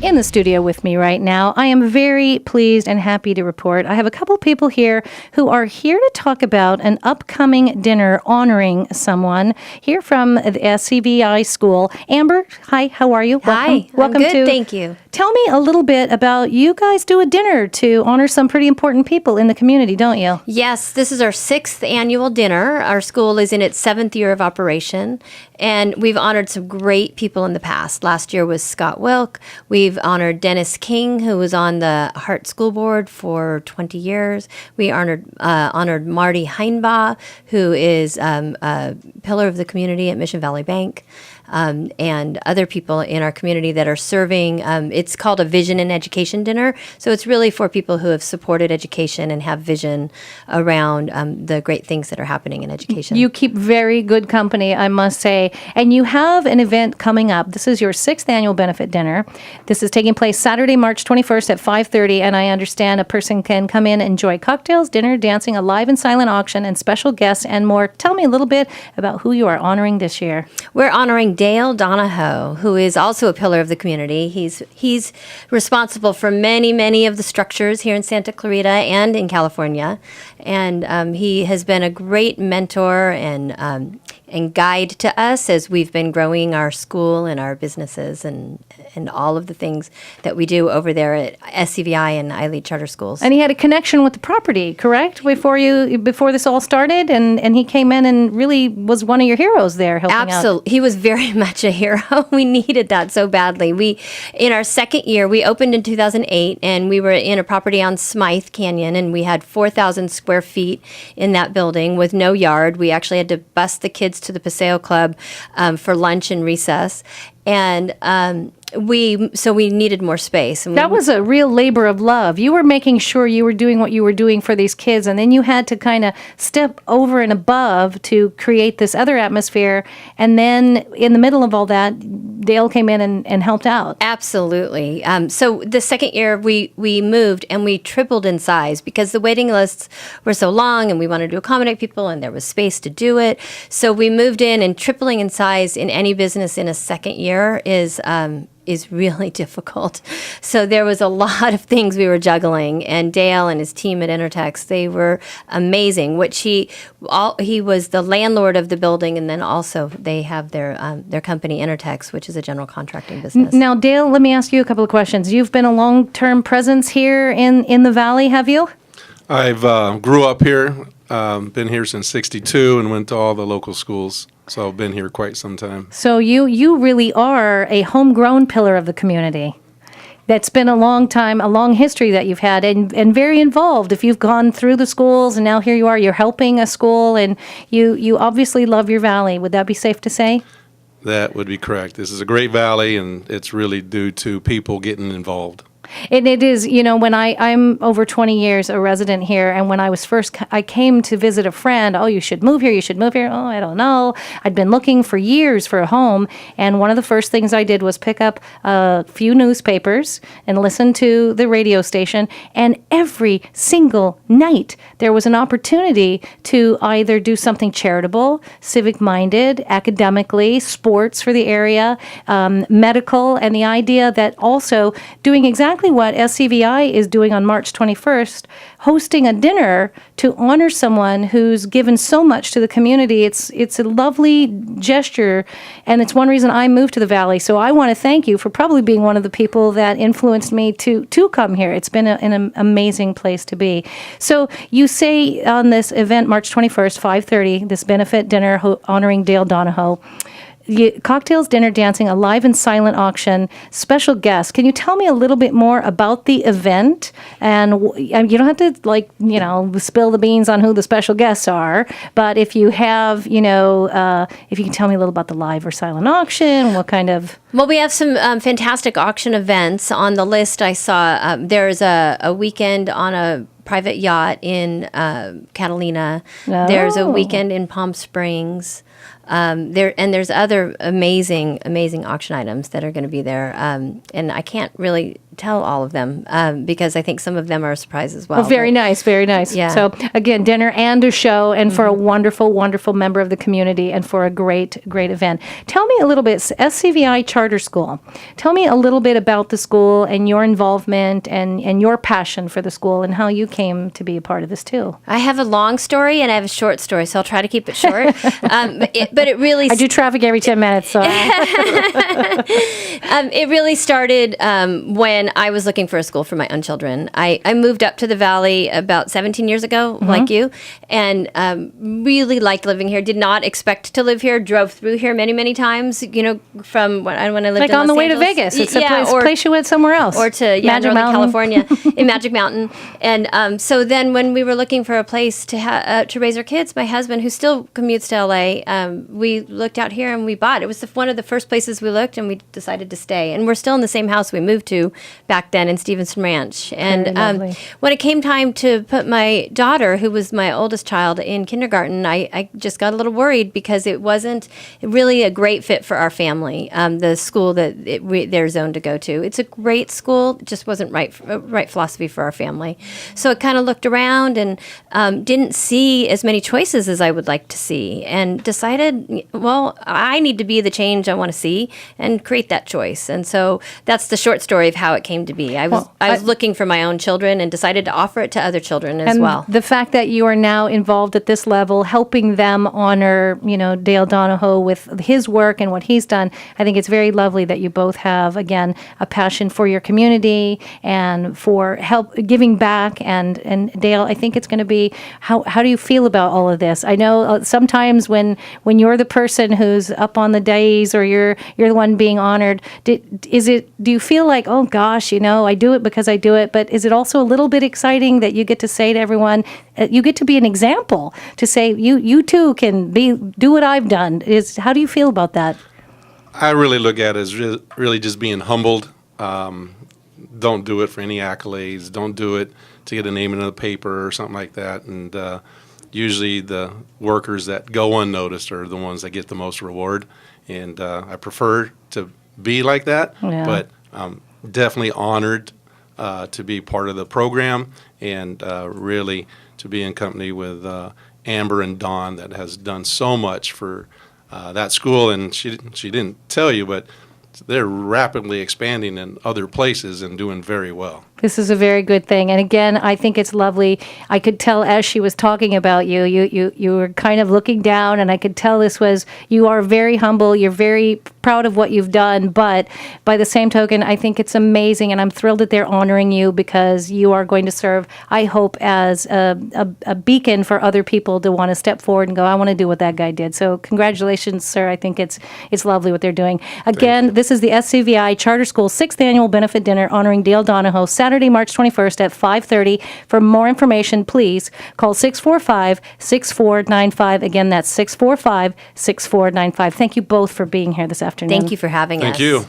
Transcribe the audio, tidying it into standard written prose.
In the studio with me right now, I am very pleased and happy to report I have a couple people here who are here to talk about an upcoming dinner honoring someone here from the SCVI school. Amber, hi, how are you? Hi, welcome I'm good, thank you. Tell me a little bit about, you guys do a dinner to honor some pretty important people in the community, don't you? Yes, this is our 6th annual dinner. Our school is in its 7th year of operation, and we've honored some great people in the past. Last year was Scott Wilk. We've honored Dennis King, who was on the Hart School Board for 20 years. We honored Marty Heinbaugh, who is a pillar of the community at Mission Valley Bank. And other people in our community that are serving. It's called a Vision and Education Dinner. So it's really for people who have supported education and have vision around the great things that are happening in education. You keep very good company, I must say. And you have an event coming up. This is your 6th annual benefit dinner. This is taking place Saturday, March 21st at 5:30. And I understand a person can come in and enjoy cocktails, dinner, dancing, a live and silent auction, and special guests and more. Tell me a little bit about who you are honoring this year. We're honoring Dale Donohoe, who is also a pillar of the community. He's responsible for many of the structures here in Santa Clarita and in California, and he has been a great mentor and guide to us as we've been growing our school and our businesses and all of the things that we do over there at SCVI and Ilead Charter Schools. And he had a connection with the property, correct? Before this all started, and he came in and really was one of your heroes there helping out. Absolutely. He was very much a hero. We needed that so badly. In our 2nd year, we opened in 2008, and we were in a property on Smythe Canyon, and we had 4,000 square feet in that building with no yard. We actually had to bus the kids to the Paseo Club for lunch and recess. And we needed more space. And that was a real labor of love. You were making sure you were doing what you were doing for these kids, and then you had to kind of step over and above to create this other atmosphere. And then in the middle of all that, Dale came in and helped out. Absolutely. So the 2nd year, we moved and we tripled in size because the waiting lists were so long and we wanted to accommodate people and there was space to do it. So we moved in, and tripling in size in any business in a 2nd year is really difficult. So there was a lot of things we were juggling, and Dale and his team at Intertex, they were amazing. He was the landlord of the building, and then also they have their company Intertex, which is a general contracting business. Now, Dale, let me ask you a couple of questions. You've been a long-term presence here in the Valley, have you? I've grew up here, been here since '62, and went to all the local schools. So I've been here quite some time. So you really are a homegrown pillar of the community. That's been a long time, a long history that you've had, and very involved. If you've gone through the schools, and now here you are, you're helping a school, and you obviously love your valley. Would that be safe to say? That would be correct. This is a great valley, and it's really due to people getting involved. And it is, when I'm over 20 years a resident here, and when I came to visit a friend, oh, you should move here, oh, I don't know. I'd been looking for years for a home, and one of the first things I did was pick up a few newspapers and listen to the radio station, and every single night there was an opportunity to either do something charitable, civic-minded, academically, sports for the area, medical, and the idea that also doing exactly what SCVI is doing on March 21st, hosting a dinner to honor someone who's given so much to the community. It's a lovely gesture, and it's one reason I moved to the Valley. So I want to thank you for probably being one of the people that influenced me to come here. It's been an amazing place to be. So you say on this event, March 21st, 5:30, this benefit dinner honoring Dale Donohoe, cocktails, dinner, dancing, a live and silent auction, special guests. Can you tell me a little bit more about the event? And you don't have to spill the beans on who the special guests are, but if you have, if you can tell me a little about the live or silent auction, what kind of... Well, we have some fantastic auction events on the list. I saw there's a weekend on a private yacht in Catalina. Oh. There's a weekend in Palm Springs. There's other amazing auction items that are going to be there, and I can't really tell all of them because I think some of them are a surprise as well. Well, very nice, very nice. Yeah. So again, dinner and a show, and for a wonderful, wonderful member of the community, and for a great, great event. Tell me a little bit, SCVI Charter School. Tell me a little bit about the school and your involvement and your passion for the school and how you came to be a part of this too. I have a long story and I have a short story, so I'll try to keep it short. But it really I do traffic every 10 minutes, so it really started when I was looking for a school for my own children. I moved up to the Valley about 17 years ago, like you, and really liked living here. Did not expect to live here. Drove through here many, many times. From when I lived like in on Los the way to Angeles. Vegas. It's a Yeah, place you went somewhere else. or to Magic Northern Mountain. California in Magic Mountain. And so then when we were looking for a place to raise our kids, my husband, who still commutes to LA, we looked out here and we bought. It was one of the first places we looked, and we decided to stay. And we're still in the same house we moved to back then in Stevenson Ranch. And lovely. when it came time to put my daughter, who was my oldest child, in kindergarten, I just got a little worried because it wasn't really a great fit for our family. The school that they're zoned to go to, it's a great school, it just wasn't right philosophy for our family. So I kind of looked around and didn't see as many choices as I would like to see, and decided, well, I need to be the change I want to see and create that choice. And so that's the short story of how it came to be. I was looking for my own children and decided to offer it to other children as And well. the fact that you are now involved at this level, helping them honor, Dale Donohoe with his work and what he's done, I think it's very lovely that you both have, again, a passion for your community and for giving back. And Dale, I think it's going to be, how do you feel about all of this? I know sometimes when you're the person who's up on the dais, or you're the one being honored, do you feel like, oh gosh, I do it because I do it, but is it also a little bit exciting that you get to say to everyone, you get to be an example, to say you too can do what I've done? How do you feel about that? I really look at it as really just being humbled. Don't do it for any accolades. Don't do it to get a name in the paper or something like that. And usually the workers that go unnoticed are the ones that get the most reward. And I prefer to be like that, Yeah. but definitely honored to be part of the program, and really to be in company with Amber and Dawn, that has done so much for that school. And she didn't tell you, but they're rapidly expanding in other places and doing very well. This is a very good thing. And again, I think it's lovely. I could tell as she was talking about you were kind of looking down, and I could tell you are very humble. You're very proud of what you've done. But by the same token, I think it's amazing, and I'm thrilled that they're honoring you, because you are going to serve, I hope, as a beacon for other people to want to step forward and go, I want to do what that guy did. So congratulations, sir. I think it's lovely what they're doing. Again, this is the SCVI Charter School 6th Annual Benefit Dinner honoring Dale Donohoe, Saturday, March 21st at 5:30. For more information, please call 645-6495. Again, that's 645-6495. Thank you both for being here this afternoon. Thank you for having us. Thank you.